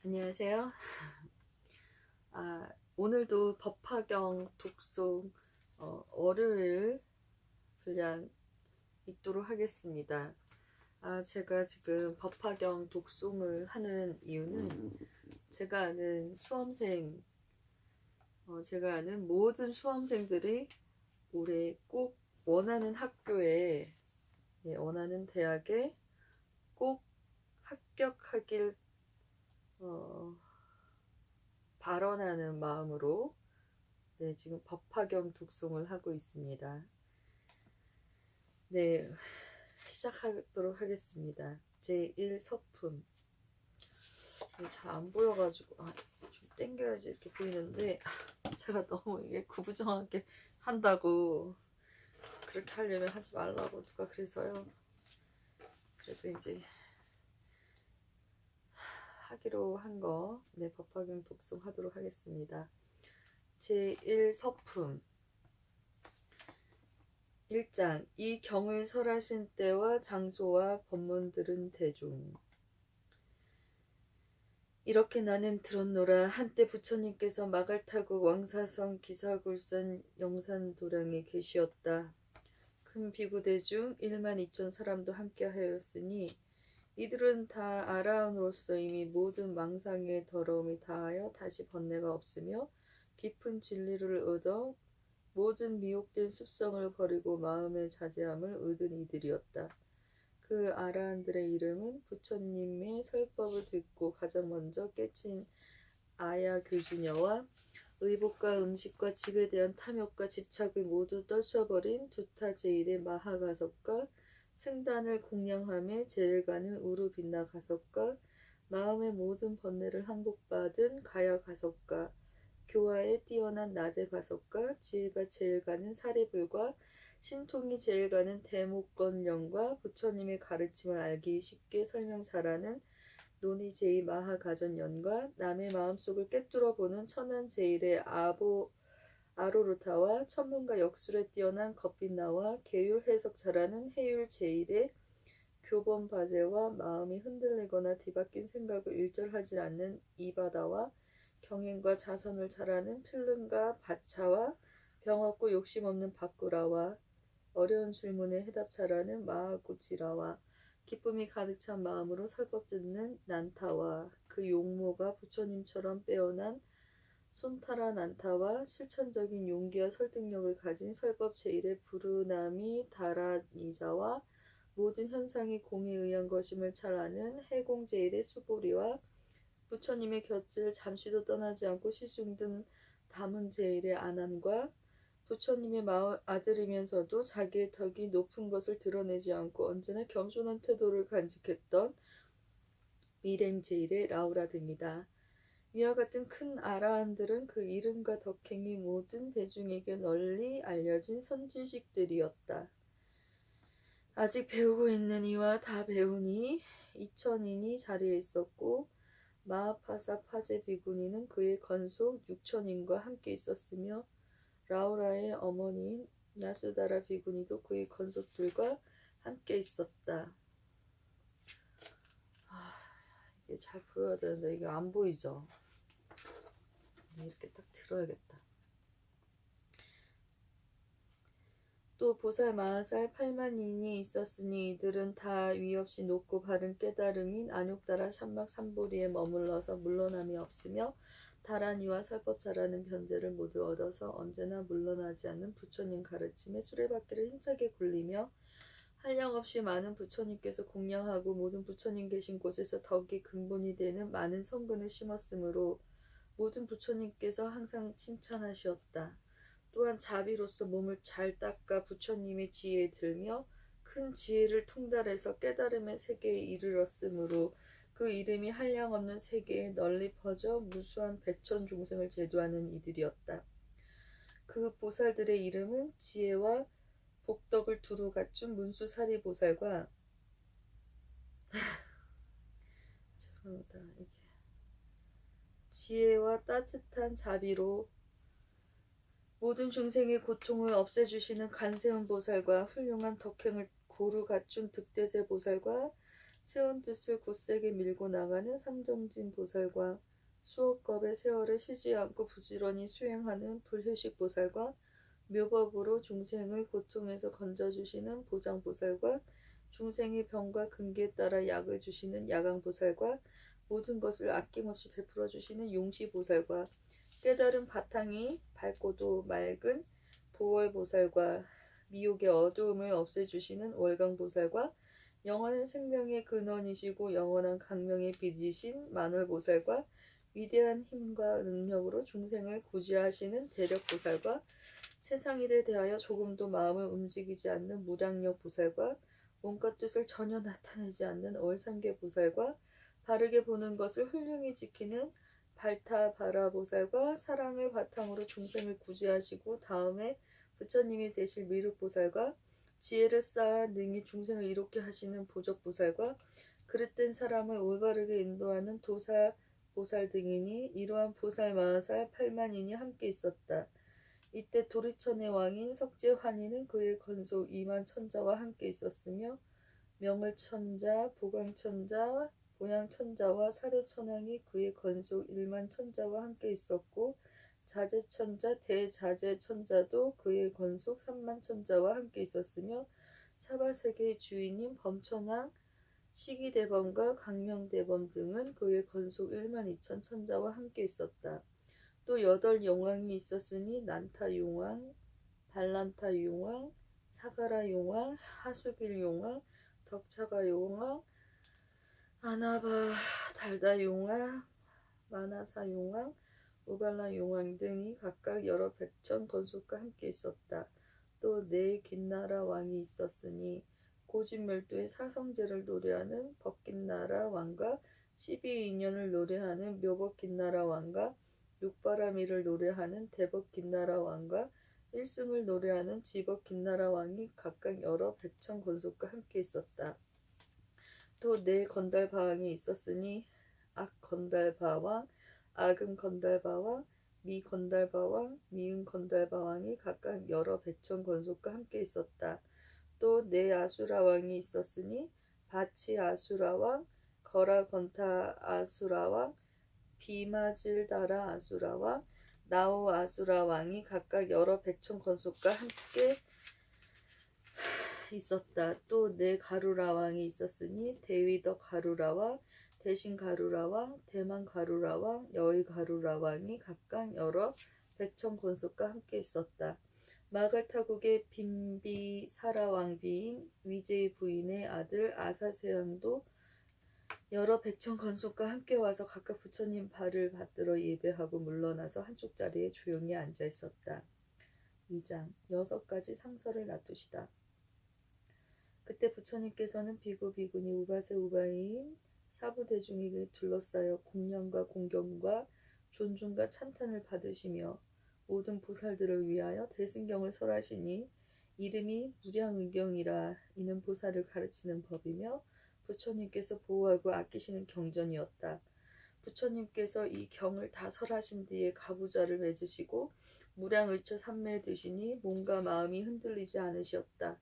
안녕하세요. 오늘도 법화경 독송 월요일 분량 읽도록 하겠습니다. 제가 지금 법화경 독송을 하는 이유는 제가 아는 수험생, 제가 아는 모든 수험생들이 올해 꼭 원하는 학교에, 원하는 대학에 꼭 합격하길 발언하는 마음으로 지금 법화경 독송을 하고 있습니다. 네, 시작하도록 하겠습니다. 제1서품. 잘 안 보여가지고 좀 당겨야지 이렇게 보이는데 제가 너무 이게 구부정하게 한다고, 그렇게 하려면 하지 말라고 누가 그래서요. 그래도 이제 하기로 한 거, 법화경 독송 하도록 하겠습니다. 제1서품 1장. 이 경을 설하신 때와 장소와 법문들은 대중. 이렇게 나는 들었노라. 한때 부처님께서 막을 타고 왕사성 기사굴산 영산도량에 계시었다. 큰 비구대중 12,000 사람도 함께 하였으니 이들은 다 아라운으로서 이미 모든 망상의 더러움이 다하여 다시 번뇌가 없으며 깊은 진리를 얻어 모든 미혹된 습성을 버리고 마음의 자제함을 얻은 이들이었다. 그 아라한들의 이름은 부처님의 설법을 듣고 가장 먼저 깨친 아야 교주녀와 의복과 음식과 집에 대한 탐욕과 집착을 모두 떨쳐버린 두타제일의 마하가섭과 승단을 공양함에 제일가는 우르빈나 가섭과 마음의 모든 번뇌를 항복받은 가야 가섭과 교화에 뛰어난 낮의 가섭과 지혜가 제일 가는 사리불과 신통이 제일 가는 대목건령과 부처님의 가르침을 알기 쉽게 설명 잘하는 논의제의 마하가전연과 남의 마음속을 꿰뚫어보는 천안제일의 아로루타와 천문과 역술에 뛰어난 겁빛나와 계율 해석 잘하는 해율제일의 교범바제와 마음이 흔들리거나 뒤바뀐 생각을 일절하지 않는 이바다와 경행과 자선을 잘하는 필름과 바차와 병없고 욕심 없는 바꾸라와 어려운 질문에 해답 잘하는 마하고치라와 기쁨이 가득 찬 마음으로 설법 듣는 난타와 그 용모가 부처님처럼 빼어난 손타라 난타와 실천적인 용기와 설득력을 가진 설법 제일의 부르나미 다라니자와 모든 현상이 공에 의한 것임을 잘 아는 해공 제일의 수보리와 부처님의 곁을 잠시도 떠나지 않고 시중든 다문 제일의 아난과 부처님의 아들이면서도 자기의 덕이 높은 것을 드러내지 않고 언제나 겸손한 태도를 간직했던 미랭 제일의 라우라 등이다. 위와 같은 큰 아라한들은 그 이름과 덕행이 모든 대중에게 널리 알려진 선지식들이었다. 아직 배우고 있는 이와 다 배우니 2,000인이 자리에 있었고 마하파사 파제 비구니는 그의 건속 6,000인과 함께 있었으며 라우라의 어머니인 야수다라 비구니도 그의 건속들과 함께 있었다. 이게 잘 보여야 되는데 이게 안 보이죠? 이렇게 딱 들어야겠다. 또 보살 마하살 8만인이 있었으니 이들은 다 위없이 높고 바른 깨달음인 안욕다라 샴막 삼보리에 머물러서 물러남이 없으며 다란이와 설법 잘하는 변제를 모두 얻어서 언제나 물러나지 않는 부처님 가르침에 수레바퀴를 힘차게 굴리며 한량없이 많은 부처님께서 공양하고 모든 부처님 계신 곳에서 덕이 근본이 되는 많은 성분을 심었으므로 모든 부처님께서 항상 칭찬하셨다. 또한 자비로서 몸을 잘 닦아 부처님의 지혜에 들며 큰 지혜를 통달해서 깨달음의 세계에 이르렀으므로 그 이름이 한량없는 세계에 널리 퍼져 무수한 백천 중생을 제도하는 이들이었다. 그 보살들의 이름은 지혜와 복덕을 두루 갖춘 문수사리 보살과 죄송합니다. 이게 지혜와 따뜻한 자비로 모든 중생의 고통을 없애주시는 간세음 보살과 훌륭한 덕행을 고루 갖춘 득대제 보살과 세운 뜻을 굳세게 밀고 나가는 상정진 보살과 수억 겁의 세월을 쉬지 않고 부지런히 수행하는 불휴식 보살과 묘법으로 중생을 고통에서 건져주시는 보장보살과 중생의 병과 근기에 따라 약을 주시는 야강보살과 모든 것을 아낌없이 베풀어 주시는 용시보살과 깨달은 바탕이 밝고도 맑은 보월보살과 미혹의 어두움을 없애주시는 월강보살과 영원한 생명의 근원이시고 영원한 강명의 빛이신 만월보살과 위대한 힘과 능력으로 중생을 구제하시는 대력보살과 세상 일에 대하여 조금도 마음을 움직이지 않는 무량력 보살과 온갖 뜻을 전혀 나타내지 않는 얼삼계 보살과 바르게 보는 것을 훌륭히 지키는 발타바라 보살과 사랑을 바탕으로 중생을 구제하시고 다음에 부처님이 되실 미륵보살과 지혜를 쌓아 능히 중생을 이롭게 하시는 보적보살과 그릇된 사람을 올바르게 인도하는 도사보살 등이니 이러한 보살 마하살 8만인이 함께 있었다. 이때 도리천의 왕인 석재환희는 그의 건속 2만 천자와 함께 있었으며 명을천자, 보강천자, 보양천자와 사례천왕이 그의 건속 1만 천자와 함께 있었고 자재천자, 대자재천자도 그의 건속 3만 천자와 함께 있었으며 사발세계의 주인인 범천왕, 시기대범과 강명대범 등은 그의 건속 1만 2천 천자와 함께 있었다. 또 8용왕이 있었으니 난타용왕, 발란타용왕, 사가라용왕, 하수길용왕, 덕차가용왕, 아나바 달다용왕, 마나사용왕, 우발라용왕 등이 각각 여러 백천 건속과 함께 있었다. 또 4긴나라 왕이 있었으니 고진멸도의 사성제를 노래하는 법긴나라 왕과 12인연을 노래하는 묘법긴나라 왕과 육바라미를 노래하는 대법긴나라 왕과 일승을 노래하는 지법긴나라 왕이 각각 여러 백천 건속과 함께 있었다. 또 4건달바왕이 있었으니 악건달바왕, 악음건달바왕, 미건달바왕, 미은건달바왕이 각각 여러 백천 건속과 함께 있었다. 또 4아수라왕이 있었으니 바치아수라왕, 거라건타아수라왕, 비마질다라 아수라왕, 나오 아수라왕이 각각 여러 백천 건속과 함께 있었다. 또 4가루라왕이 있었으니 대위덕 가루라왕, 대신 가루라왕, 대만 가루라왕, 여의 가루라왕이 각각 여러 백천 건속과 함께 있었다. 마갈타국의 빈비사라왕비인 위제의 부인의 아들 아사세왕도 여러 백천 건속과 함께 와서 각각 부처님 발을 받들어 예배하고 물러나서 한쪽 자리에 조용히 앉아 있었다. 2장 6가지 상설을 놔두시다. 그때 부처님께서는 비구 비구니 우바세 우바인 사부대중에게 둘러싸여 공양과 공경과 존중과 찬탄을 받으시며 모든 보살들을 위하여 대승경을 설하시니 이름이 무량의경이라. 이는 보살을 가르치는 법이며 부처님께서 보호하고 아끼시는 경전이었다. 부처님께서 이 경을 다 설하신 뒤에 가부좌를 맺으시고 무량의처 삼매에 드시니 몸과 마음이 흔들리지 않으시었다.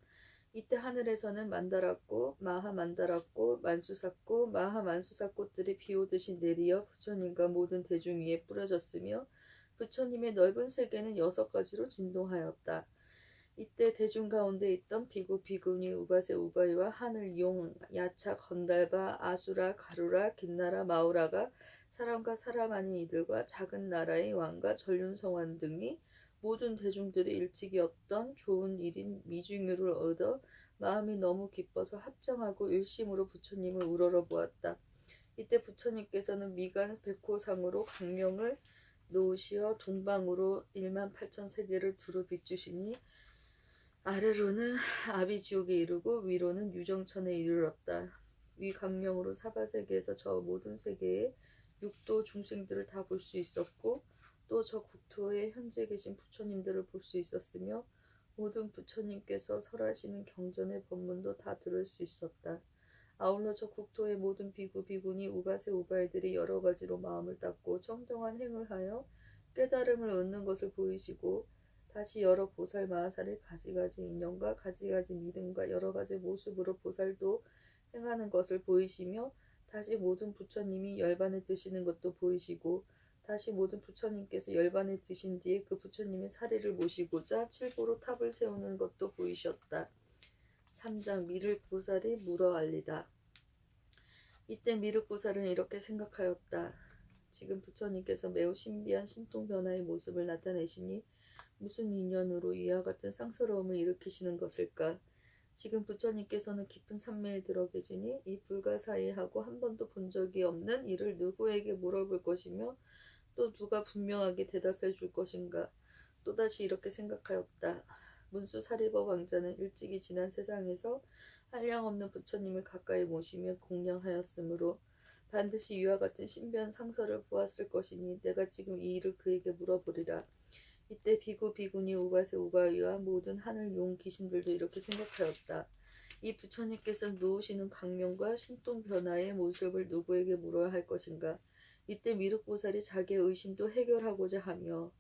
이때 하늘에서는 만다라꽃, 마하만다라꽃, 만수사꽃, 마하만수사꽃들이 비오듯이 내리어 부처님과 모든 대중 위에 뿌려졌으며 부처님의 넓은 세계는 6가지로 진동하였다. 이때 대중 가운데 있던 비구 비구니 우바세 우바이와 하늘 용 야차 건달바 아수라 가루라 긴나라 마우라가 사람과 사람 아닌 이들과 작은 나라의 왕과 전륜성왕 등이 모든 대중들이 일찍이 어떤 좋은 일인 미중유를 얻어 마음이 너무 기뻐서 합장하고 일심으로 부처님을 우러러 보았다. 이때 부처님께서는 미간 백호상으로 강명을 놓으시어 동방으로 1만 8천 세계를 두루 비추시니 아래로는 아비지옥에 이르고 위로는 유정천에 이르렀다. 위 강명으로 사바세계에서 저 모든 세계의 육도 중생들을 다 볼 수 있었고 또 저 국토에 현재 계신 부처님들을 볼 수 있었으며 모든 부처님께서 설하시는 경전의 법문도 다 들을 수 있었다. 아울러 저 국토의 모든 비구 비구니 우바세 우바이들이 여러 가지로 마음을 닦고 정정한 행을 하여 깨달음을 얻는 것을 보이시고 다시 여러 보살 마하살의 가지가지 인연과 가지가지 믿음과 여러 가지 모습으로 보살도 행하는 것을 보이시며 다시 모든 부처님이 열반에 드시는 것도 보이시고 다시 모든 부처님께서 열반에 드신 뒤에 그 부처님의 사리를 모시고자 칠보로 탑을 세우는 것도 보이셨다. 3장 미륵보살이 물어 알리다. 이때 미륵보살은 이렇게 생각하였다. 지금 부처님께서 매우 신비한 신통 변화의 모습을 나타내시니 무슨 인연으로 이와 같은 상스러움을 일으키시는 것일까? 지금 부처님께서는 깊은 산매에 들어 계시니 이 불가사의하고 한 번도 본 적이 없는 일을 누구에게 물어볼 것이며 또 누가 분명하게 대답해 줄 것인가? 또다시 이렇게 생각하였다. 문수 사리버 왕자는 일찍이 지난 세상에서 한량없는 부처님을 가까이 모시며 공양하였으므로 반드시 이와 같은 신비한 상설을 보았을 것이니 내가 지금 이 일을 그에게 물어보리라. 이때 비구 비구니 우바세 우바위와 모든 하늘 용 귀신들도 이렇게 생각하였다. 이 부처님께서 놓으시는 강명과 신동 변화의 모습을 누구에게 물어야 할 것인가? 이때 미륵보살이 자기의 의심도 해결하고자 하며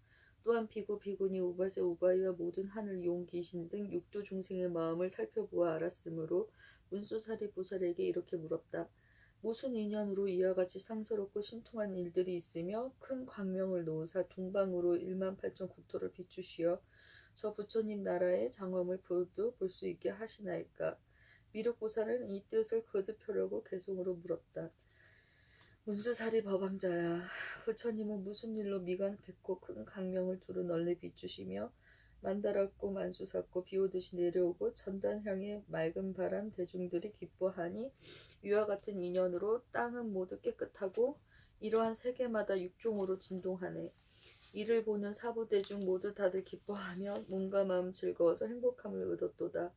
또한 비구 비구니 우바세 우바위와 모든 하늘 용 귀신 등 육도 중생의 마음을 살펴보아 알았으므로 문수사리 보살에게 이렇게 물었다. 무슨 인연으로 이와 같이 상스럽고 신통한 일들이 있으며 큰 광명을 놓으사 동방으로 18,000 국토를 비추시어 저 부처님 나라의 장엄을 모두 볼 수 있게 하시나이까? 미륵보살은 이 뜻을 거듭하려고 계속으로 물었다. 문수사리 법왕자야, 부처님은 무슨 일로 미간 뱉고 큰 강명을 두루 널리 비추시며 만다랐고 만수샀고 비오듯이 내려오고 천단향의 맑은 바람 대중들이 기뻐하니 이와 같은 인연으로 땅은 모두 깨끗하고 이러한 세계마다 육종으로 진동하네. 이를 보는 사부대중 모두 다들 기뻐하며 몸과 마음 즐거워서 행복함을 얻었도다.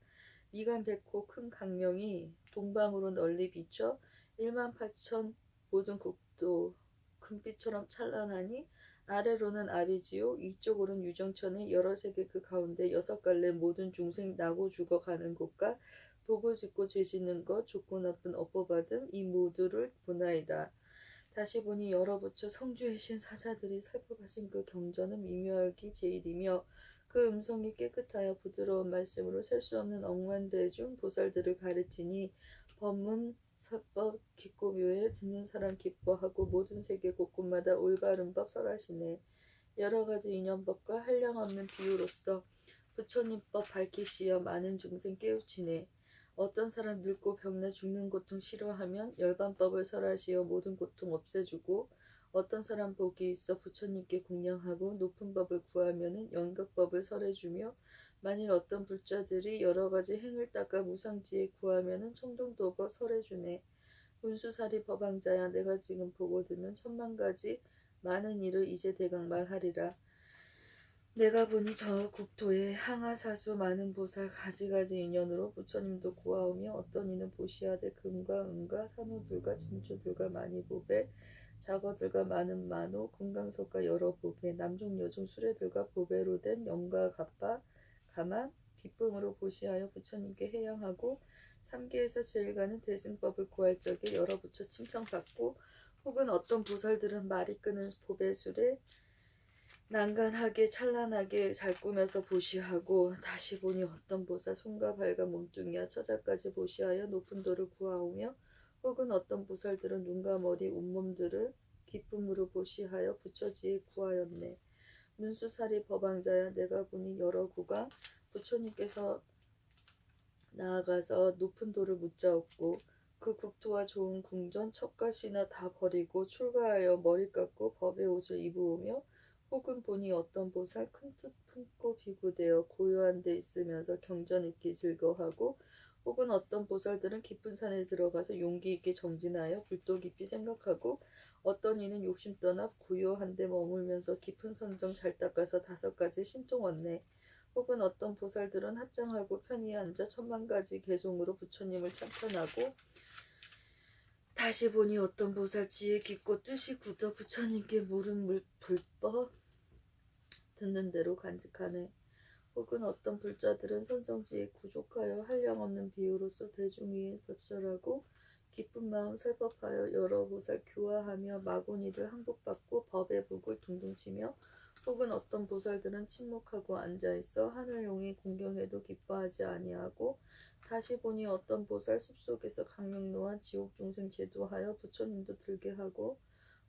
미간 뱉고 큰 강명이 동방으로 널리 비쳐 18,000 모든 국도 금빛처럼 찬란하니 아래로는 아비지요 위쪽으로는 유정천의 여러 세계 그 가운데 6갈래 모든 중생 나고 죽어가는 곳과 복을 짓고 죄 짓는 것 좋고 나쁜 업보받은 이 모두를 보나이다. 다시 보니 여러 부처 성주의 신 사자들이 살펴가신 그 경전은 미묘하기 제일이며 그 음성이 깨끗하여 부드러운 말씀으로 셀 수 없는 억만대중 보살들을 가르치니 법문 설법 깊고 묘해 듣는 사람 기뻐하고 모든 세계 곳곳마다 올바른 법 설하시네. 여러 가지 인연법과 한량없는 비유로서 부처님법 밝히시어 많은 중생 깨우치네. 어떤 사람 늙고 병나 죽는 고통 싫어하면 열반법을 설하시어 모든 고통 없애주고 어떤 사람 복이 있어 부처님께 공양하고 높은 법을 구하면은 연극법을 설해주며 만일 어떤 불자들이 여러 가지 행을 닦아 무상지에 구하면은 청동도법 설해주네. 문수사리 법왕자야, 내가 지금 보고 듣는 10,000가지 많은 일을 이제 대강 말하리라. 내가 보니 저 국토에 항아사수 많은 보살 가지가지 인연으로 부처님도 구하오며 어떤 이는 보시하되 금과 은과 산호들과 진주들과 많이 보배 자거들과 많은 만호 금강석과 여러 보배 남중 여중 수레들과 보배로 된 영과 갑바 가만 기쁨으로 보시하여 부처님께 해양하고 삼계에서 제일 가는 대승법을 구할 적에 여러 부처 칭찬받고 혹은 어떤 보살들은 말이 끄는 보배술에 난간하게 찬란하게 잘 꾸며서 보시하고 다시 보니 어떤 보살 손과 발과 몸뚱이와 처자까지 보시하여 높은 도를 구하오며 혹은 어떤 보살들은 눈과 머리 온몸들을 기쁨으로 보시하여 부처지에 구하였네. 문수사리 법왕자야, 내가 보니 여러 구가 부처님께서 나아가서 높은 도를 묻자옵고 그 국토와 좋은 궁전 첩가시나 다 버리고 출가하여 머리 깎고 법의 옷을 입으오며 혹은 보니 어떤 보살 큰 뜻 품고 비구되어 고요한 데 있으면서 경전 읽기 즐거워하고 혹은 어떤 보살들은 깊은 산에 들어가서 용기 있게 정진하여 불도 깊이 생각하고 어떤 이는 욕심 떠나 고요한 데 머물면서 깊은 선정 잘 닦아서 5가지 신통 얻네. 혹은 어떤 보살들은 합장하고 편히 앉아 10,000가지 개송으로 부처님을 찬탄하고 다시 보니 어떤 보살 지혜 깊고 뜻이 굳어 부처님께 물은 불법 듣는 대로 간직하네. 혹은 어떤 불자들은 선정지에 구족하여 한량없는 비유로서 대중 위에 법설하고 기쁜 마음 설법하여 여러 보살 교화하며 마구니들 항복받고 법의 북을 둥둥 치며 혹은 어떤 보살들은 침묵하고 앉아있어 하늘용이 공경해도 기뻐하지 아니하고 다시 보니 어떤 보살 숲속에서 강명로와 지옥중생 제도하여 부처님도 들게 하고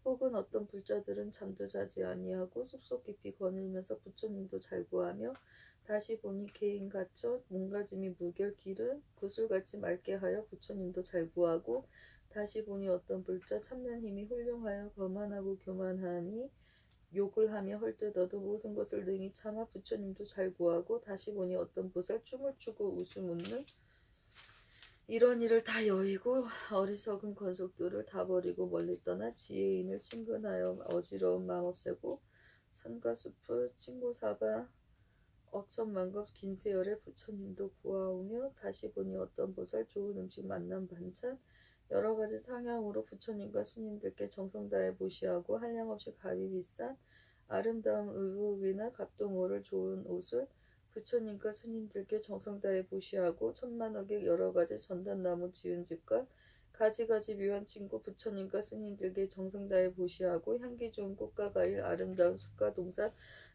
혹은 어떤 불자들은 잠도 자지 아니하고 숲속 깊이 거닐면서 부처님도 잘 구하며 다시 보니 개인 갇혀 몸가짐이 무결길은 구슬같이 맑게 하여 부처님도 잘 구하고 다시 보니 어떤 불자 참는 힘이 훌륭하여 거만하고 교만하니 욕을 하며 헐뜯어도 모든 것을 능히 참아 부처님도 잘 구하고 다시 보니 어떤 보살 춤을 추고 웃음 웃는 이런 일을 다 여의고 어리석은 권속들을 다 버리고 멀리 떠나 지혜인을 친근하여 어지러운 마음 없애고 산과 숲을 친고사바 억천만급 긴 세월에 부처님도 구하오며 다시 보니 어떤 보살 좋은 음식 만난 반찬 여러 가지 상향으로 부처님과 스님들께 정성 다해 보시하고 한량없이 값이 비싼 아름다운 의복이나 값도 모를 좋은 옷을 부처님과 스님들께 정성 다해 보시하고 천만억의 여러 가지 전단나무 지은 집과 가지가지 묘한 친구 부처님과 스님들께 정성 다해 보시하고 향기 좋은 꽃과 과일 아름다운 숲과 동산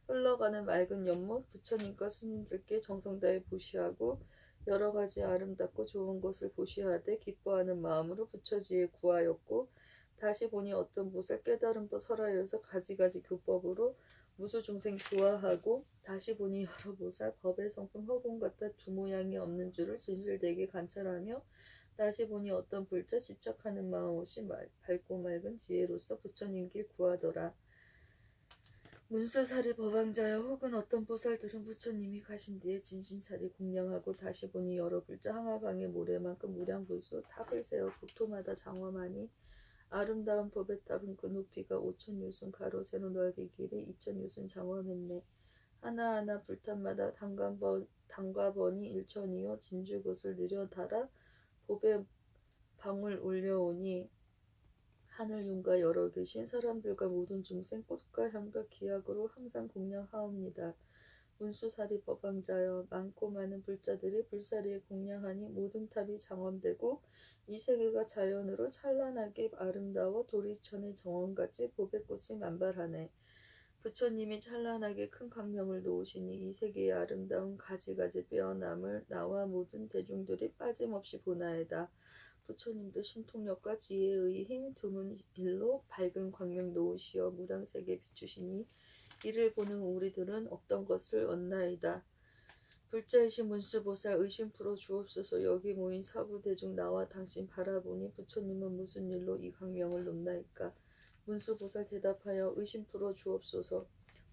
흘러가는 맑은 연못 부처님과 스님들께 정성 다해 보시하고 여러 가지 아름답고 좋은 것을 보시하되 기뻐하는 마음으로 부처지에 구하였고 다시 보니 어떤 보살 깨달은 법 설하여서 가지가지 교법으로 무수중생 교화하고 다시 보니 여러 보살 법의 성품 허공 같아 두 모양이 없는 줄을 진실되게 관찰하며 다시 보니 어떤 불자 집착하는 마음 없이 밝고 맑은 지혜로서 부처님 길 구하더라. 문수사리 법왕자여 혹은 어떤 보살들은 부처님이 가신 뒤에 진신사리 공양하고 다시 보니 여러 불자 항아강의 모래만큼 무량불수 탑을 세워 국토마다 장엄하니 아름다운 법에 따른 그 높이가 5,000유순 가로 세로 넓이 길이 2,000유순 장엄했네. 하나하나 불탑마다 단과번이 1,000이요 진주굿을 느려달아 법에 방울 올려오니 하늘 윤과 여러 계신 사람들과 모든 중생 꽃과 향과 기약으로 항상 공양하옵니다. 문수사리 법왕자여 많고 많은 불자들이 불사리에 공양하니 모든 탑이 장엄되고 이 세계가 자연으로 찬란하게 아름다워 도리천의 정원같이 보배 꽃이 만발하네. 부처님이 찬란하게 큰 광명을 놓으시니 이 세계의 아름다운 가지가지 빼어남을 나와 모든 대중들이 빠짐없이 보나이다. 부처님도 신통력과 지혜의 힘 드문 일로 밝은 광명 놓으시어 무량세계 비추시니 이를 보는 우리들은 없던 것을 얻나이다. 불자이신 문수보살 의심 풀어 주옵소서. 여기 모인 사부대중 나와 당신 바라보니 부처님은 무슨 일로 이 광명을 놓나이까. 문수보살 대답하여 의심 풀어 주옵소서.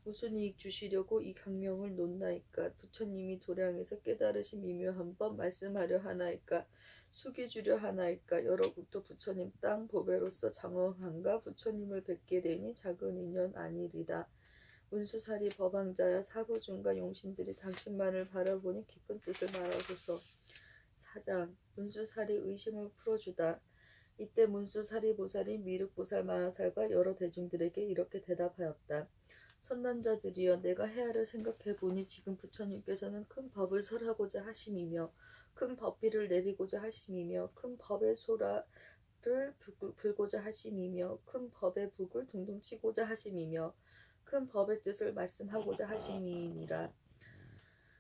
무슨 이익 주시려고 이 광명을 놓나이까. 부처님이 도량에서 깨달으신 미묘한 법 말씀하려 하나이까. 숙이주려 하나이까. 여러 국토 부처님 땅 보배로서 장엄한가. 부처님을 뵙게 되니 작은 인연 아니리다. 문수사리 법왕자야 사부중과 용신들이 당신만을 바라보니 깊은 뜻을 말하소서. 사장 문수사리 의심을 풀어주다. 이때 문수사리 보살이 미륵보살 마하살과 여러 대중들에게 이렇게 대답하였다. 선난자들이여 내가 헤아려 생각해보니 지금 부처님께서는 큰 법을 설하고자 하심이며 큰 법비를 내리고자 하심이며 큰 법의 소라를 불고자 하심이며 큰 법의 북을 둥둥 치고자 하심이며 큰 법의 뜻을 말씀하고자 하심이니라.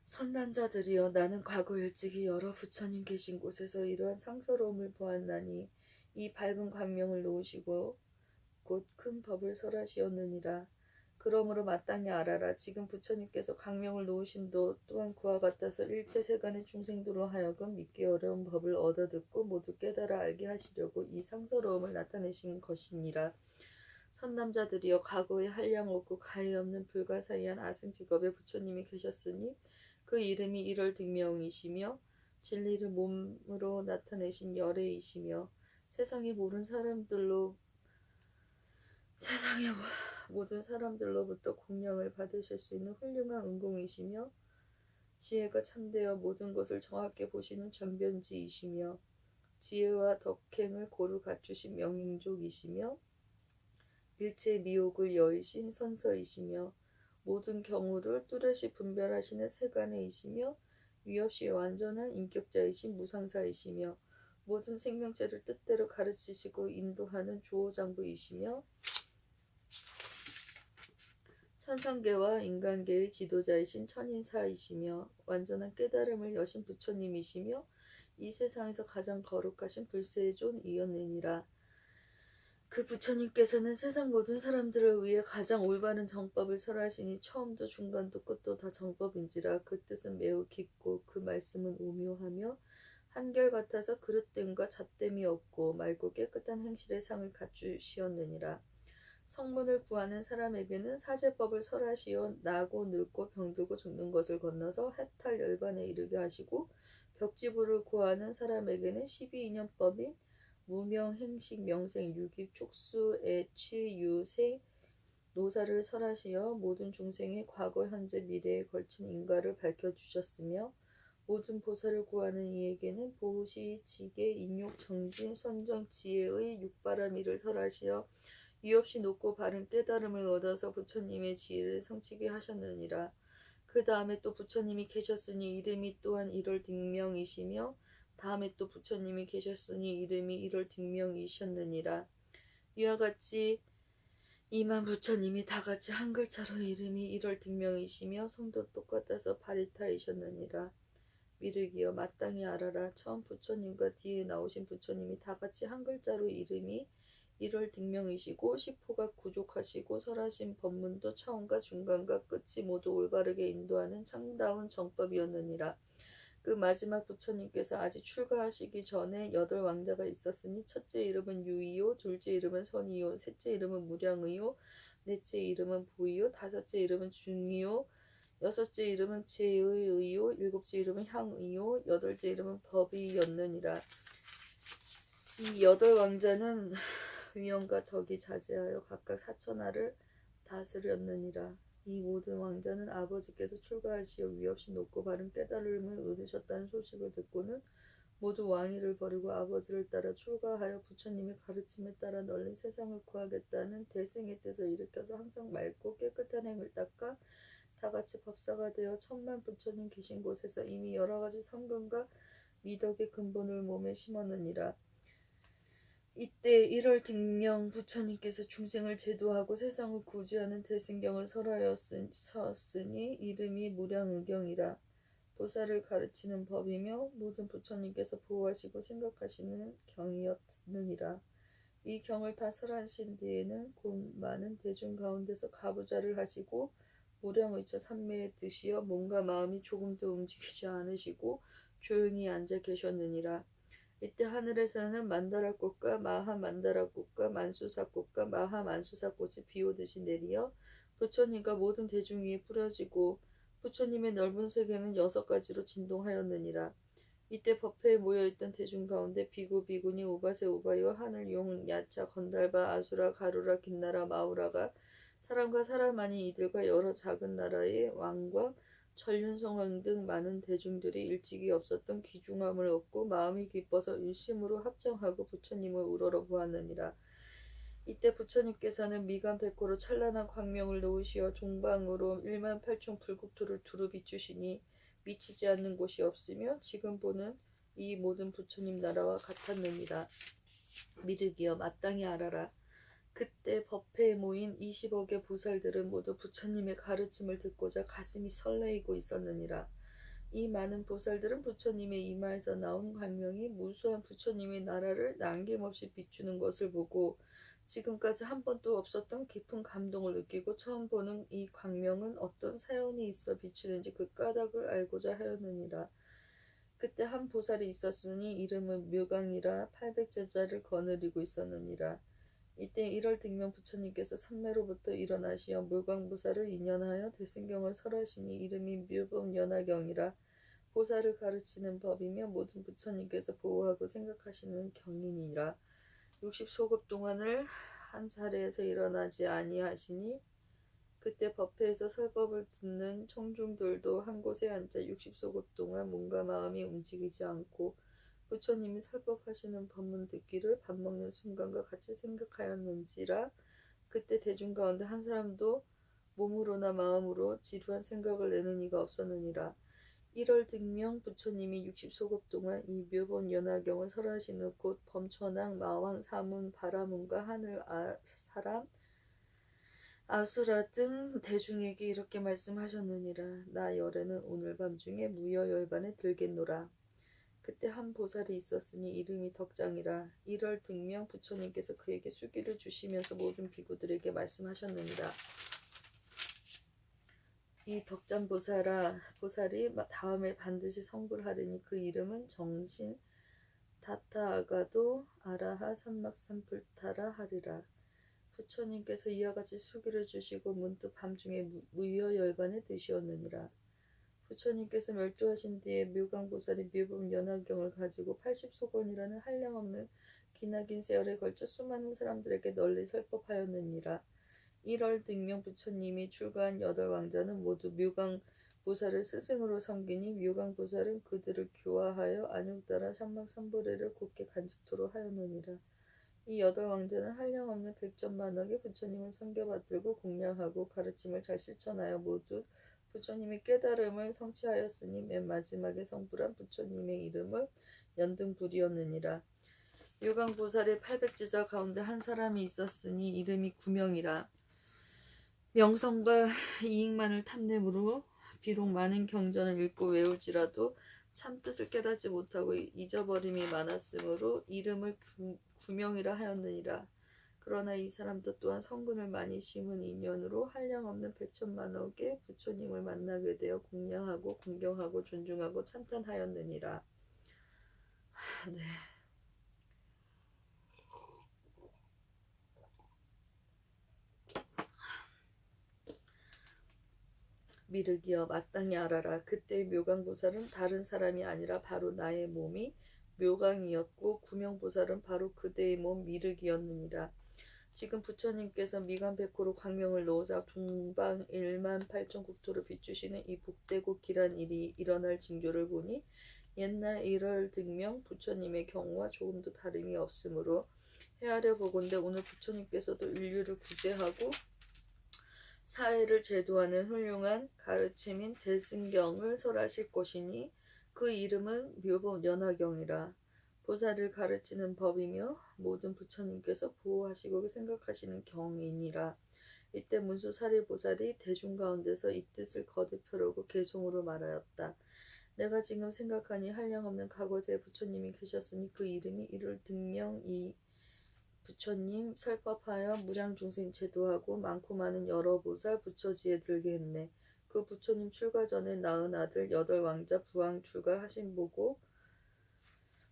선난자들이여 나는 과거 일찍이 여러 부처님 계신 곳에서 이러한 상서로움을 보았나니 이 밝은 광명을 놓으시고 곧 큰 법을 설하시었느니라. 그러므로 마땅히 알아라. 지금 부처님께서 광명을 놓으심도 또한 그와 같아서 일체 세간의 중생들로 하여금 믿기 어려운 법을 얻어듣고 모두 깨달아 알게 하시려고 이 상서로움을 나타내신 것이니라. 선남자들이여 과거에 한량 없고 가히 없는 불가사의한 아승직업에 부처님이 계셨으니 그 이름이 일월등명이시며 진리를 몸으로 나타내신 열애이시며 세상의 모든 사람들로부터 공양을 받으실 수 있는 훌륭한 은공이시며 지혜가 참되어 모든 것을 정확히 보시는 전변지이시며 지혜와 덕행을 고루 갖추신 명인족이시며 일체의 미혹을 여의신 선서이시며 모든 경우를 뚜렷이 분별하시는 세간의이시며 위없이 완전한 인격자이신 무상사이시며 모든 생명체를 뜻대로 가르치시고 인도하는 조호장부이시며 천상계와 인간계의 지도자이신 천인사이시며 완전한 깨달음을 여신 부처님이시며 이 세상에서 가장 거룩하신 불세의 존이었느니라. 그 부처님께서는 세상 모든 사람들을 위해 가장 올바른 정법을 설하시니 처음도 중간도 끝도 다 정법인지라. 그 뜻은 매우 깊고 그 말씀은 오묘하며 한결같아서 그릇됨과 잣됨이 없고 맑고 깨끗한 행실의 상을 갖추시었느니라. 성문을 구하는 사람에게는 사제법을 설하시어 나고 늙고 병들고 죽는 것을 건너서 해탈 열반에 이르게 하시고 벽지부를 구하는 사람에게는 12인연법인 무명, 행식, 명생, 유기, 촉수, 애취, 유생, 노사를 설하시어 모든 중생의 과거, 현재, 미래에 걸친 인과를 밝혀주셨으며 모든 보살을 구하는 이에게는 보시, 지계, 인욕, 정진, 선정, 지혜의 육바라미를 설하시어 이유 없이 높고 바른 깨달음을 얻어서 부처님의 지혜를 성취게 하셨느니라. 그 다음에 또 부처님이 계셨으니 이름이 또한 일월딩명이시며 다음에 또 부처님이 계셨으니 이름이 일월딩명이셨느니라. 이와 같이 이만 부처님이 다같이 한 글자로 이름이 일월딩명이시며 성도 똑같아서 바리타이셨느니라. 미르기여 마땅히 알아라. 처음 부처님과 뒤에 나오신 부처님이 다같이 한 글자로 이름이 일월딩명이시고 시포가 구족하시고 설하신 법문도 처음과 중간과 끝이 모두 올바르게 인도하는 참다운 정법이었느니라. 그 마지막 부처님께서 아직 출가하시기 전에 8왕자가 있었으니 첫째 이름은 유이요, 둘째 이름은 선이요, 셋째 이름은 무량의요, 넷째 이름은 보이요, 다섯째 이름은 중이요, 여섯째 이름은 제의의요, 일곱째 이름은 향의요, 여덟째 이름은 법이었느니라. 이 8왕자는 위엄과 덕이 자제하여 각각 4천하를 다스렸느니라. 이 모든 왕자는 아버지께서 출가하시어 위없이 높고 바른 깨달음을 얻으셨다는 소식을 듣고는 모두 왕위를 버리고 아버지를 따라 출가하여 부처님의 가르침에 따라 널리 세상을 구하겠다는 대승의 뜻을 일으켜서 항상 맑고 깨끗한 행을 닦아 다같이 법사가 되어 천만 부처님 계신 곳에서 이미 여러가지 성근과 미덕의 근본을 몸에 심었느니라. 이때 일월딩명 부처님께서 중생을 제도하고 세상을 구제하는 대승경을 설하였으니 이름이 무량의경이라. 보살을 가르치는 법이며 모든 부처님께서 보호하시고 생각하시는 경이었느니라. 이 경을 다 설하신 뒤에는 곧 많은 대중 가운데서 가부좌를 하시고 무량의처 삼매에 드시어 몸과 마음이 조금도 움직이지 않으시고 조용히 앉아 계셨느니라. 이때 하늘에서는 만다라꽃과 마하만다라꽃과 만수사꽃과 마하만수사꽃이 비오듯이 내리어 부처님과 모든 대중 위에 뿌려지고 부처님의 넓은 세계는 6가지로 진동하였느니라. 이때 법회에 모여있던 대중 가운데 비구, 비구니, 우바세, 우바이와 하늘, 용, 야차, 건달바, 아수라, 가루라, 긴나라, 마우라가 사람과 사람 아닌 이들과 여러 작은 나라의 왕과 전륜성왕 등 많은 대중들이 일찍이 없었던 귀중함을 얻고 마음이 기뻐서 일심으로 합정하고 부처님을 우러러 보았느니라. 이때 부처님께서는 미간 백호로 찬란한 광명을 놓으시어 종방으로 18,000 불국토를 두루 비추시니 미치지 않는 곳이 없으며 지금 보는 이 모든 부처님 나라와 같았느니라. 미르기여 마땅히 알아라. 그때 법회에 모인 20억의 보살들은 모두 부처님의 가르침을 듣고자 가슴이 설레이고 있었느니라. 이 많은 보살들은 부처님의 이마에서 나온 광명이 무수한 부처님의 나라를 남김없이 비추는 것을 보고 지금까지 한 번도 없었던 깊은 감동을 느끼고 처음 보는 이 광명은 어떤 사연이 있어 비추는지 그 까닭을 알고자 하였느니라. 그때 한 보살이 있었으니 이름은 묘강이라 800제자를 거느리고 있었느니라. 이때 일월등명 부처님께서 삼매로부터 일어나시어 물광보살을 인연하여 대승경을 설하시니 이름이 묘법연화경이라. 보살을 가르치는 법이며 모든 부처님께서 보호하고 생각하시는 경이니라. 60소급 동안을 한 자리에서 일어나지 아니하시니 그때 법회에서 설법을 듣는 청중들도 한 곳에 앉아 60소급 동안 몸과 마음이 움직이지 않고 부처님이 설법하시는 법문 듣기를 밥 먹는 순간과 같이 생각하였는지라. 그때 대중 가운데 한 사람도 몸으로나 마음으로 지루한 생각을 내는 이가 없었느니라. 1월등명 부처님이 60소급 동안 이 묘본 연화경을 설하시는 곧 범천왕, 마왕, 사문, 바라문과 하늘, 사람, 아수라 등 대중에게 이렇게 말씀하셨느니라. 나 열애는 오늘 밤중에 무여열반에 들겠노라. 그때 한 보살이 있었으니 이름이 덕장이라. 이럴 등명 부처님께서 그에게 수기를 주시면서 모든 비구들에게 말씀하셨느니라. 이 덕장 보살이 다음에 반드시 성불하리니 그 이름은 정신 타타아가도 아라하 삼막삼불타라 하리라. 부처님께서 이와 같이 수기를 주시고 문득 밤중에 무여열반에 드시었느니라. 부처님께서 멸도하신 뒤에 묘강보살이 묘법연화경을 가지고 80소건이라는 한량없는 기나긴 세월에 걸쳐 수많은 사람들에게 널리 설법하였느니라. 1월 등명 부처님이 출가한 8왕자는 모두 묘강보살을 스승으로 섬기니 묘강보살은 그들을 교화하여 안욕따라 삼막삼보레를 곧게 간직토록 하였느니라. 이 8왕자는 한량없는 백전만억의 부처님을 섬겨받들고 공양하고 가르침을 잘 실천하여 모두 부처님의 깨달음을 성취하였으니 맨 마지막에 성불한 부처님의 이름을 연등불이었느니라. 묘강보살의 800제자 가운데 한 사람이 있었으니 이름이 구명이라. 명성과 이익만을 탐내므로 비록 많은 경전을 읽고 외울지라도 참뜻을 깨닫지 못하고 잊어버림이 많았으므로 이름을 구명이라 하였느니라. 그러나 이 사람도 또한 성근을 많이 심은 인연으로 한량없는 백천만억의 부처님을 만나게 되어 공양하고 공경하고 존중하고 찬탄하였느니라. 네. 미륵이여 마땅히 알아라. 그때 묘강보살은 다른 사람이 아니라 바로 나의 몸이 묘강이었고 구명보살은 바로 그대의 몸 미륵이었느니라. 지금 부처님께서 미간백호로 광명을 놓으사 동방 1만 8천 국토를 비추시는 이 복되고 길한 일이 일어날 징조를 보니 옛날 1월 등명 부처님의 경우와 조금도 다름이 없으므로 헤아려 보건대 오늘 부처님께서도 인류를 구제하고 사회를 제도하는 훌륭한 가르침인 대승경을 설하실 것이니 그 이름은 묘법연화경이라. 보살을 가르치는 법이며 모든 부처님께서 보호하시고 생각하시는 경이니라. 이때 문수사리보살이 대중 가운데서 이 뜻을 거듭 펴려고 개송으로 말하였다. 내가 지금 생각하니 한량없는 과거세 부처님이 계셨으니 그 이름이 이를 등명 이 부처님 설법하여 무량중생 제도하고 많고 많은 여러 보살 부처지에 들게 했네. 그 부처님 출가 전에 낳은 아들 8왕자 부왕 출가하신 보고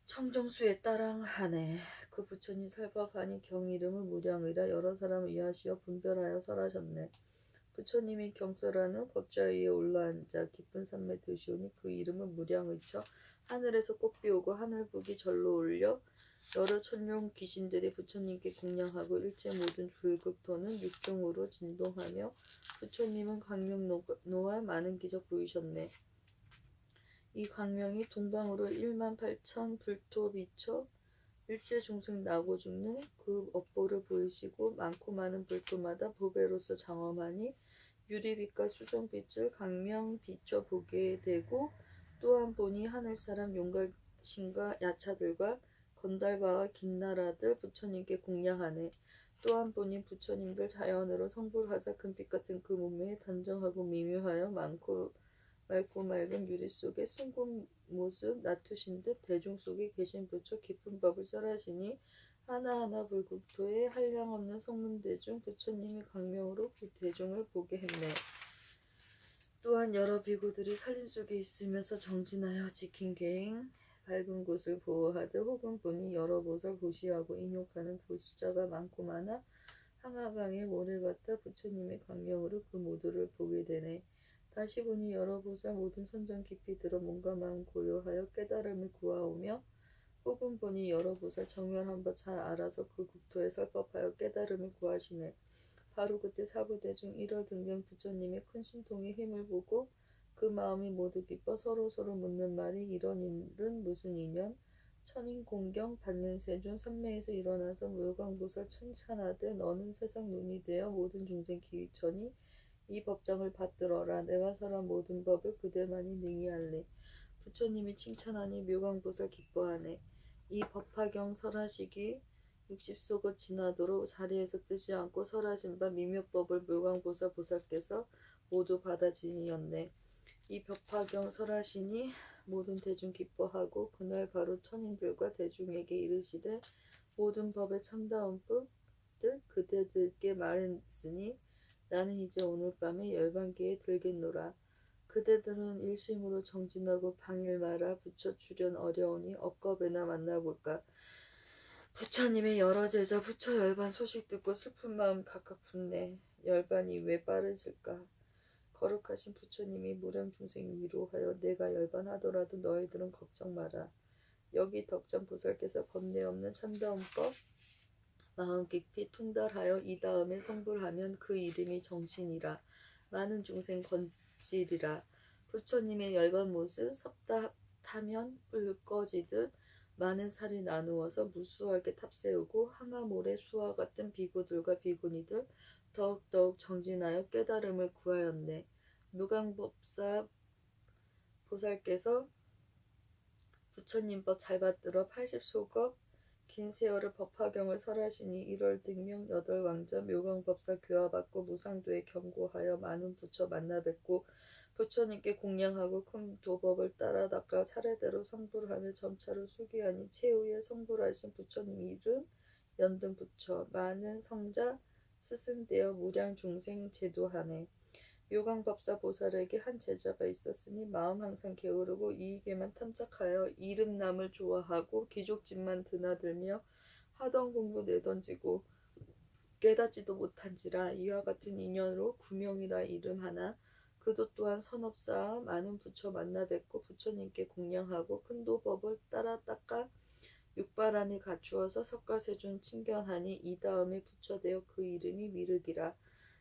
청정수에 따랑하네. 그 부처님 설법하니 경 이름을 무량의라 여러 사람을 위하시어 분별하여 설하셨네. 부처님이 경설한 후 법좌 위에 올라앉아 깊은 산에 드시오니 그 이름은 무량의처. 하늘에서 꽃비 오고 하늘복이 절로 올려 여러 천룡 귀신들이 부처님께 공양하고 일체 모든 불극토는 육종으로 진동하며 부처님은 광명노와 많은 기적 보이셨네. 이 광명이 동방으로 1만 8천 불토 비쳐 일체 중생 나고 죽는 그 업보를 보이시고 많고 많은 불토마다 보배로서 장엄하니 유리빛과 수정빛을 광명 비춰 보게 되고 또한 보니 하늘사람 용가신과 야차들과 건달바와 긴나라들 부처님께 공양하네. 또한 보니 부처님들 자연으로 성불하자 금빛 같은 그 몸매에 단정하고 미묘하여 맑고 맑은 유리 속에 숨군 모습 낮추신 듯 대중 속에 계신 부처 깊은 법을 설하시니 하나하나 불국토에 한량없는 성문대중 부처님이 광명으로 그 대중을 보게 했네. 또한 여러 비구들이 산림 속에 있으면서 정진하여 지킨 계행 밝은 곳을 보호하듯 혹은 보니 여러 보살 보시하고 인욕하는 그 숫자가 많고 많아 항아강의 모래 같아 부처님의 광명으로 그 모두를 보게 되네. 다시 보니 여러 보살 모든 선정 깊이 들어 몸과 마음 고요하여 깨달음을 구하오며 혹은 보니 여러 보살 정면한 바 잘 알아서 그 국토에 설법하여 깨달음을 구하시네. 바로 그때 사부대중 1월 등경 부처님의 큰 신통의 힘을 보고 그 마음이 모두 기뻐 서로서로 묻는 말이 이런 일은 무슨 인연? 천인 공경 받는 세존 삼매에서 일어나서 묘강보살 칭찬하되 너는 세상 눈이 되어 모든 중생 기위천이 이 법장을 받들어라. 내가 설한 모든 법을 그대만이 능히 알래. 부처님이 칭찬하니 묘강보살 기뻐하네. 이 법화경 설하시기 60소거 지나도록 자리에서 뜨지 않고 설하신 바 미묘법을 묘강보살 보살께서 모두 받아지니었네. 이 법화경 설하시니 모든 대중 기뻐하고 그날 바로 천인들과 대중에게 이르시되 모든 법의 참다운 뜻 그대들께 말했으니 나는 이제 오늘 밤에 열반기에 들겠노라. 그대들은 일심으로 정진하고 방일마라 부처 출현 어려우니 억겁에나 만나볼까. 부처님의 여러 제자 부처 열반 소식 듣고 슬픈 마음 각각 붙네. 열반이 왜 빠르실까. 거룩하신 부처님이 무량 중생 위로하여 내가 열반하더라도 너희들은 걱정 마라. 여기 덕장 보살께서 번뇌 없는 참다운 법 마음 깊이 통달하여 이 다음에 성불하면 그 이름이 정신이라. 많은 중생 건지리라. 부처님의 열반 못을 섭다 타면 뿔 꺼지듯 많은 살이 나누어서 무수하게 탑세우고 항아모래 수와 같은 비구들과 비구니들 더욱더욱 정진하여 깨달음을 구하였네. 무강법사 보살께서 부처님 법 잘 받들어 80소겁 긴 세월을 법화경을 설하시니 1월 등명 8왕자 묘강법사 교화받고 무상도에 경고하여 많은 부처 만나 뵙고 부처님께 공양하고 큰 도법을 따라 닦아 차례대로 성불하며 점차로 수기하니 최후에 성불하신 부처님 이름 연등부처 많은 성자 스승되어 무량 중생 제도하네. 요강법사 보살에게 한 제자가 있었으니 마음 항상 게으르고 이익에만 탐착하여 이름남을 좋아하고 귀족집만 드나들며 하던 공부 내던지고 깨닫지도 못한지라. 이와 같은 인연으로 구명이라 이름하나 그도 또한 선업사와 많은 부처 만나 뵙고 부처님께 공양하고 큰도법을 따라 닦아 육바란을 갖추어서 석가세준 친견하니 이 다음에 부처되어 그 이름이 미륵이라.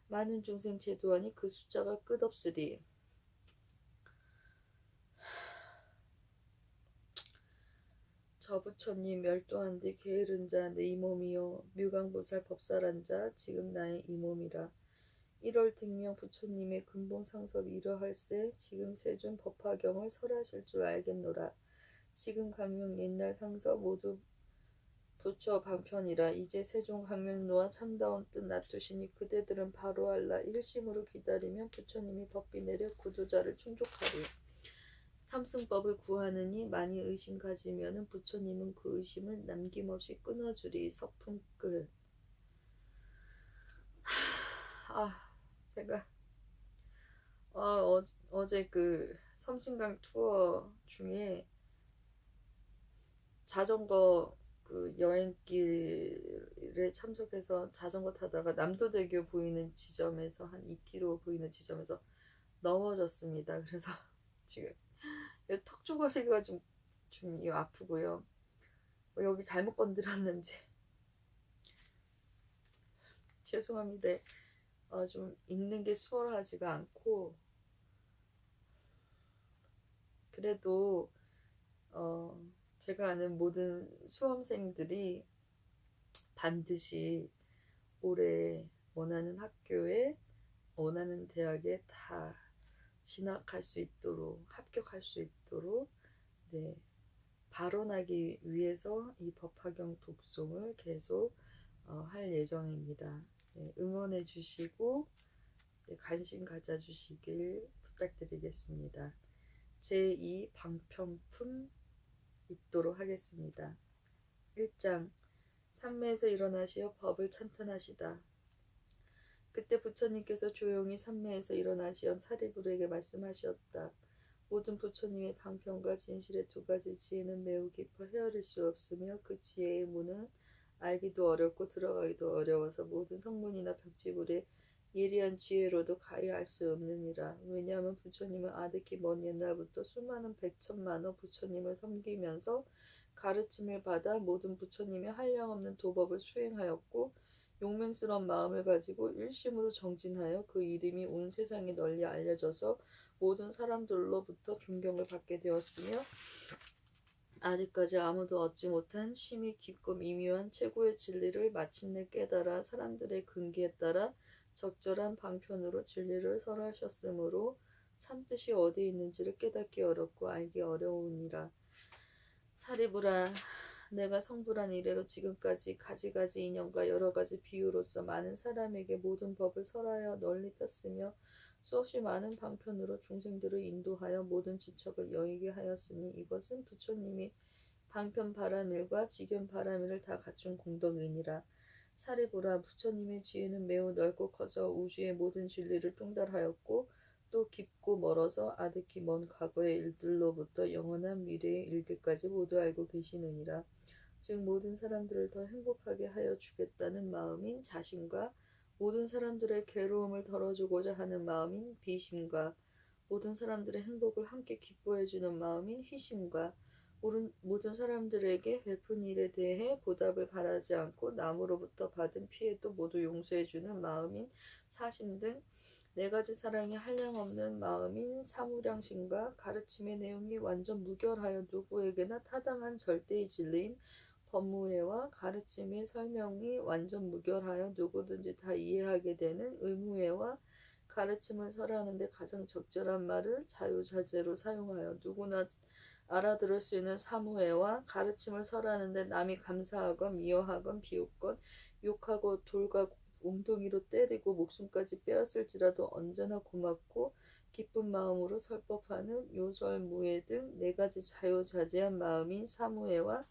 많은 중생 제도하니 그 숫자가 끝없으리. 저 부처님 멸도한 뒤 게으른 자 내 이 몸이요 묘강보살 법살한 자 지금 나의 이 몸이라. 1월 등명 부처님의 근본상섭 이러할세 지금 세준 법화경을 설하실 줄 알겠노라. 지금 강명 옛날 상서 모두 부처 방편이라. 이제 세종 강명로와 참다운 뜻 놔두시니 그대들은 바로 알라. 일심으로 기다리면 부처님이 법비 내려 구도자를 충족하리. 삼승법을 구하느니 많이 의심 가지면은 부처님은 그 의심을 남김없이 끊어주리. 서품 끝. 제가 어제 그 섬신강 투어 중에 자전거 그 여행길에 참석해서 자전거 타다가 남도대교 보이는 지점에서 한 2km 보이는 지점에서 넘어졌습니다. 그래서 지금 턱 조가리가 좀 아프고요. 여기 잘못 건드렸는지 죄송합니다. 좀 읽는 게 수월하지가 않고 그래도 제가 아는 모든 수험생들이 반드시 올해 원하는 학교에 원하는 대학에 다 진학할 수 있도록 합격할 수 있도록 네, 발언하기 위해서 이 법화경 독송을 계속 할 예정입니다. 네, 응원해 주시고 네, 관심 가져 주시길 부탁드리겠습니다. 제2 방편품 읽도록 하겠습니다. 1장 삼매에서 일어나시어 법을 찬탄하시다. 그때 부처님께서 조용히 삼매에서 일어나시어 사리부르에게 말씀하셨다. 모든 부처님의 방편과 진실의 두 가지 지혜는 매우 깊어 헤아릴 수 없으며 그 지혜의 문은 알기도 어렵고 들어가기도 어려워서 모든 성문이나 벽지불에 예리한 지혜로도 가히 알 수 없느니라. 왜냐하면 부처님은 아득히 먼 옛날부터 수많은 백천만호 부처님을 섬기면서 가르침을 받아 모든 부처님의 한량없는 도법을 수행하였고 용맹스러운 마음을 가지고 일심으로 정진하여 그 이름이 온 세상에 널리 알려져서 모든 사람들로부터 존경을 받게 되었으며 아직까지 아무도 얻지 못한 심히 깊고 미묘한 최고의 진리를 마침내 깨달아 사람들의 근기에 따라 적절한 방편으로 진리를 설하셨으므로 참뜻이 어디 있는지를 깨닫기 어렵고 알기 어려우니라. 사리부라, 내가 성불한 이래로 지금까지 가지가지 인연과 여러가지 비유로서 많은 사람에게 모든 법을 설하여 널리 폈으며 수없이 많은 방편으로 중생들을 인도하여 모든 지척을 여의게 하였으니 이것은 부처님이 방편 바라밀과 지견 바라밀을 다 갖춘 공덕이니라. 사리부라, 부처님의 지혜는 매우 넓고 커서 우주의 모든 진리를 통달하였고 또 깊고 멀어서 아득히 먼 과거의 일들로부터 영원한 미래의 일들까지 모두 알고 계시느니라. 즉 모든 사람들을 더 행복하게 하여 주겠다는 마음인 자심과 모든 사람들의 괴로움을 덜어주고자 하는 마음인 비심과 모든 사람들의 행복을 함께 기뻐해주는 마음인 희심과 모든 사람들에게 베푼 일에 대해 보답을 바라지 않고 남으로부터 받은 피해도 모두 용서해주는 마음인 사심 등 네 가지 사랑이 한량없는 마음인 사무량심과 가르침의 내용이 완전 무결하여 누구에게나 타당한 절대의 진리인 법무회와 가르침의 설명이 완전 무결하여 누구든지 다 이해하게 되는 의무회와 가르침을 설하는데 가장 적절한 말을 자유자재로 사용하여 누구나 알아들을 수 있는 사무회와 가르침을 설하는데 남이 감사하건 미워하건 비웃건 욕하고 돌과 웅덩이로 때리고 목숨까지 빼앗을지라도 언제나 고맙고 기쁜 마음으로 설법하는 요설무회 등 네 가지 자유자재한 마음인 사무회와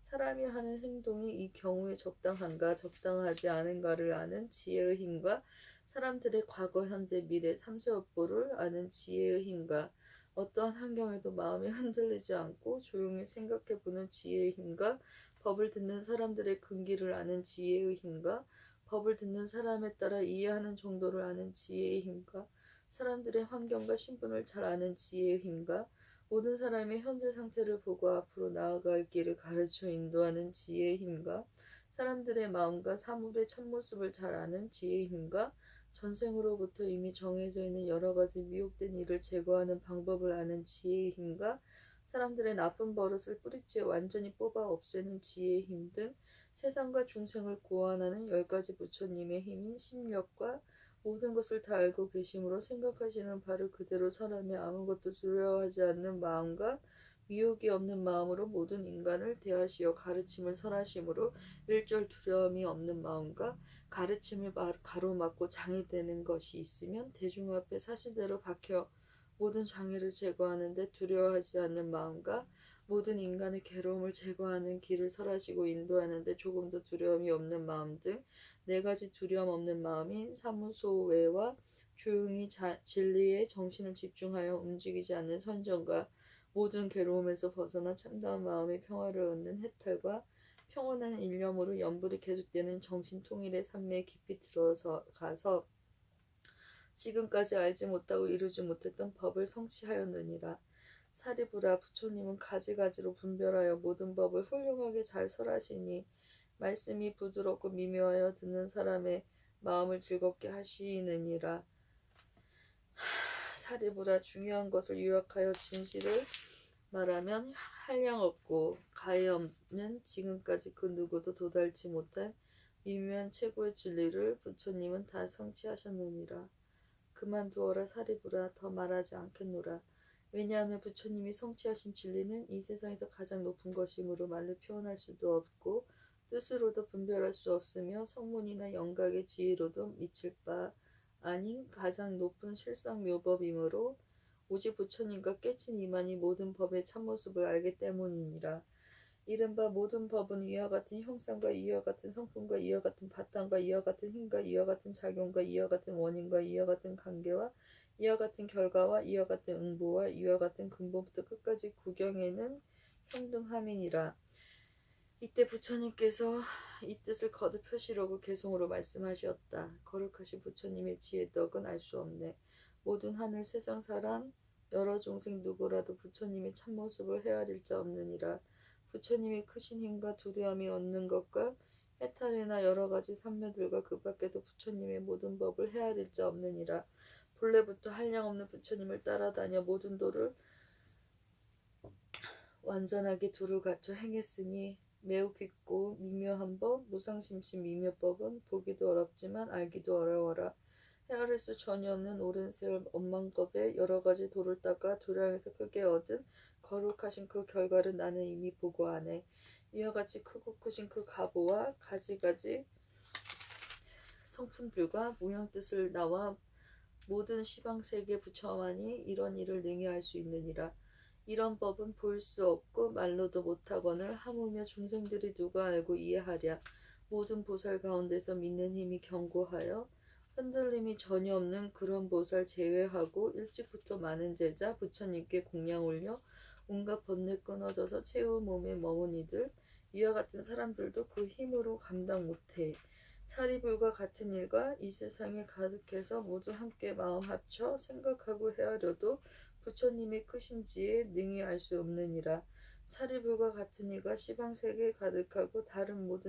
사람이 하는 행동이 이 경우에 적당한가 적당하지 않은가를 아는 지혜의 힘과 사람들의 과거 현재 미래 삼세업보를 아는 지혜의 힘과 어떠한 환경에도 마음이 흔들리지 않고 조용히 생각해보는 지혜의 힘과 법을 듣는 사람들의 근기를 아는 지혜의 힘과 법을 듣는 사람에 따라 이해하는 정도를 아는 지혜의 힘과 사람들의 환경과 신분을 잘 아는 지혜의 힘과 모든 사람의 현재 상태를 보고 앞으로 나아갈 길을 가르쳐 인도하는 지혜의 힘과 사람들의 마음과 사물의 첫모습을 잘 아는 지혜의 힘과 전생으로부터 이미 정해져 있는 여러 가지 미혹된 일을 제거하는 방법을 아는 지혜의 힘과 사람들의 나쁜 버릇을 뿌리째 완전히 뽑아 없애는 지혜의 힘 등 세상과 중생을 구원하는 10가지 부처님의 힘인 심력과 모든 것을 다 알고 계심으로 생각하시는 바를 그대로 설하며 아무것도 두려워하지 않는 마음과 미혹이 없는 마음으로 모든 인간을 대하시어 가르침을 설하심으로 일절 두려움이 없는 마음과 가르침을 가로막고 장애되는 것이 있으면 대중 앞에 사실대로 박혀 모든 장애를 제거하는데 두려워하지 않는 마음과 모든 인간의 괴로움을 제거하는 길을 설하시고 인도하는데 조금도 두려움이 없는 마음 등 네 가지 두려움 없는 마음인 사무소외와 조용히 진리에 정신을 집중하여 움직이지 않는 선정과 모든 괴로움에서 벗어나 참다운 마음의 평화를 얻는 해탈과 평온한 일념으로 연불이 계속되는 정신통일의 삶에 깊이 들어서 가서 지금까지 알지 못하고 이루지 못했던 법을 성취하였느니라. 사리부라, 부처님은 가지가지로 분별하여 모든 법을 훌륭하게 잘 설하시니 말씀이 부드럽고 미묘하여 듣는 사람의 마음을 즐겁게 하시느니라. 사리부라, 중요한 것을 요약하여 진실을 말하면 한량없고 가해없는 지금까지 그 누구도 도달치 못한 미묘한 최고의 진리를 부처님은 다 성취하셨느니라. 그만두어라 사리부라, 더 말하지 않겠노라. 왜냐하면 부처님이 성취하신 진리는 이 세상에서 가장 높은 것이므로 말로 표현할 수도 없고 뜻으로도 분별할 수 없으며 성문이나 영각의 지혜로도 미칠 바 아닌 가장 높은 실상묘법이므로 오직 부처님과 깨친 이만이 모든 법의 참모습을 알기 때문이니라. 이른바 모든 법은 이와 같은 형상과 이와 같은 성품과 이와 같은 바탕과 이와 같은 힘과 이와 같은 작용과 이와 같은 원인과 이와 같은 관계와 이와 같은 결과와 이와 같은 응보와 이와 같은 근본부터 끝까지 구경에는 평등함이니라. 이때 부처님께서 이 뜻을 거듭 표시하고 개송으로 말씀하셨다. 거룩하신 부처님의 지혜 덕은 알 수 없네. 모든 하늘 세상 사람 여러 중생 누구라도 부처님의 참모습을 헤아릴 자 없느니라. 부처님의 크신 힘과 두려움이 얻는 것과 해탈이나 여러 가지 삼매들과 그 밖에도 부처님의 모든 법을 헤아릴 자 없느니라. 본래부터 한량없는 부처님을 따라다녀 모든 도를 완전하게 두루 갖춰 행했으니 매우 깊고 미묘한 법, 무상심심 미묘법은 보기도 어렵지만 알기도 어려워라. 헤아릴 수 전혀 없는 오랜 세월 엄망법에 여러 가지 도를 닦아 도량에서 크게 얻은 거룩하신 그 결과를 나는 이미 보고 아네. 이와 같이 크고 크신 그 가보와 가지가지 성품들과 모양 뜻을 나와 모든 시방세계 부처만이 이런 일을 능히 할 수 있느니라. 이런 법은 볼 수 없고 말로도 못하거늘 하물며 중생들이 누가 알고 이해하랴. 모든 보살 가운데서 믿는 힘이 견고하여 흔들림이 전혀 없는 그런 보살 제외하고 일찍부터 많은 제자 부처님께 공양 올려 온갖 번뇌 끊어져서 최후 몸에 머문 이들 이와 같은 사람들도 그 힘으로 감당 못해. 사리불과 같은 일과 이 세상에 가득해서 모두 함께 마음 합쳐 생각하고 헤아려도 부처님이 크신지에 능히 알 수 없느니라. 사리불과 같은 이가 시방세계에 가득하고 다른 모든